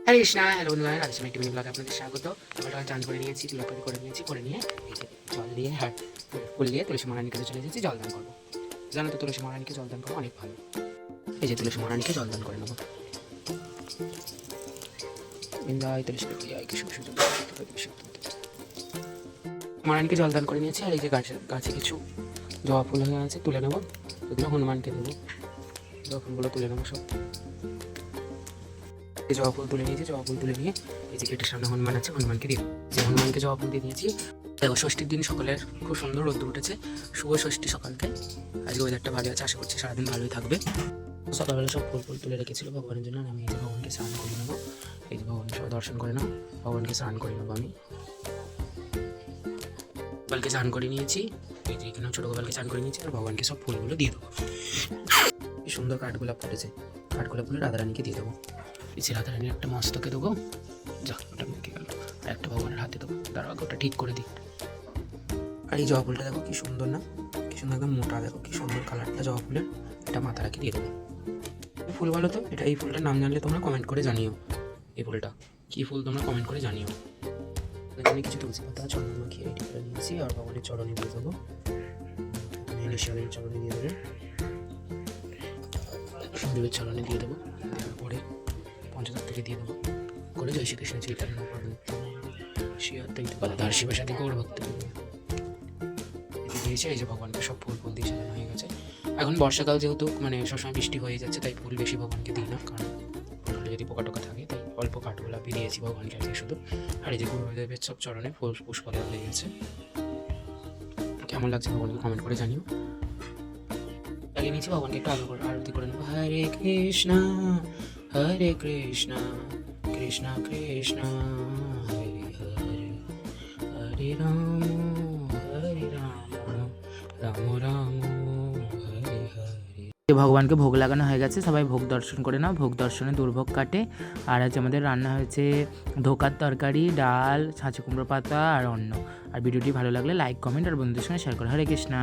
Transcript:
হরে Krishna, hello বন্ধুরা, রাধেশ্যাম একটি mini ব্লগে আপনাদের স্বাগত। আমরা চান করে নিয়েছি, তিলক করে নিয়েছি, করে নিয়ে এই যে জল দিয়ে ফুল দিয়ে তুলসী মহারানীর কাছে চলে এসেছি জলদান করবো। জানো তো তুলসী মহারানীকে জলদান করা অনেক ভালো। এই যে তুলসী মহারানীকে জলদান করে নেবো। বৃন্দায় তুলসী মহারানীকে জলদান করে নিয়েছি। আর এই যে গাছে কিছু জবা ফুল হয়ে আছে, তুলে নেবো। এগুলো হনুমানকে দেবো, জবা ফুলগুলো তুলে নেবো সব। জবা ফুল তুলে নিয়েছি, জবা ফুল তুলে নিয়ে এই যে গেটের সামনে হনুমান আছে, হনুমানকে দিয়ে যে হনুমানকে জবা ফুল দিয়ে দিয়েছি। দেখো ষষ্ঠীর দিন সকালের খুব সুন্দর রোদ উঠেছে। শুভ ষষ্ঠী সকালকে। আজকে ওয়েদারটা ভালো আছে, আশা করছি সারাদিন ভালোই থাকবে। সকালবেলা সব ফুল ফুল তুলে রেখেছিল ভগবানের জন্য। আমি এই যে ভগবানকে স্নান করে নেবো। এই যে ভগবানকে সব দর্শন করে নেবো, ভগবানকে স্নান করে নেবো। আমি গোপালকে স্নান করে নিয়েছি, এই যে এখানে ছোটো গোপালকে স্নান করে নিয়েছি। আর ভগবানকে সব ফুলগুলো দিয়ে দেবো। কি সুন্দর কাঠগোলাপ ফুটেছে, কাঠগোলাপগুলো রাধারানীকে দিয়ে দেবো। পিছিয়ে রাধারানীর একটা মস্তকে দেবো, যা ওটা মেকে গেল। আর একটা ভগবানের হাতে দেবো, দাঁড়াও ওটা ঠিক করে দিই। আর এই জবা ফুলটা দেখো কি সুন্দর না, কি সুন্দর একদম মোটা, দেখো কি সুন্দর কালারটা জবা ফুলের। এটা মাথা রাখি দিয়ে দেবো। ফুল বলো তো, এটা এই ফুলটার নাম জানলে তোমরা কমেন্ট করে জানিও। এই ফুলটা কী ফুল তোমরা কমেন্ট করে জানিও। এখানে কিছু তুলসী পাতা চন্দন মাখিয়ে রেডি করে নিয়েছি। আর ভগবানের চরণে দিয়ে দেবো, শিবের চরণে দিয়ে দেবো, শিবের চরণে দিয়ে দেবো। দেওয়ার পরে পঞ্চতত্ত্ব থেকে দিয়ে দেবো করে জয় শ্রীকৃষ্ণ চৈতন্য শিয়ার শিবের সাথে গৌর ভক্ত দিয়েছে। এই যে ভগবানকে সব ফুল ফুল দিয়ে সাজানো হয়ে গেছে। এখন বর্ষাকাল যেহেতু মানে সবসময় বৃষ্টি হয়ে যাচ্ছে, তাই ফুল বেশি ভগবানকে দিই না, কারণ ফুলে যদি পোকা টোকা থাকে, তাই অল্প কাঠগোলাপ দিয়েছি ভগবানকে আজকে শুধু। আর এই যে গুরুদেবের সব চরণে ফুল পুষ্প দেওয়া হয়ে গেছে। কেমন লাগছে ভগবানকে কমেন্ট করে জানিও। লাগিয়ে নিয়েছি, ভগবানকে একটু আরতি করে নেবো। হরে কৃষ্ণ হরে কৃষ্ণ কৃষ্ণ কৃষ্ণ হরে হরে, হরে রাম হরে রাম রাম রাম হরে হরে। ভগবানকে ভোগ লাগানো হয়ে গেছে, সবাই ভোগ দর্শন করে নাও। ভোগ দর্শনে দুর্ভোগ কাটে। আর আজ আমাদের রান্না হয়েছে ধোকার তরকারি, ডাল, ছাঁচি কুমড়ো পাতা আর অন্ন। আর ভিডিওটি ভালো লাগলে লাইক, কমেন্ট আর বন্ধুদের সঙ্গে শেয়ার করো। হরে কৃষ্ণা।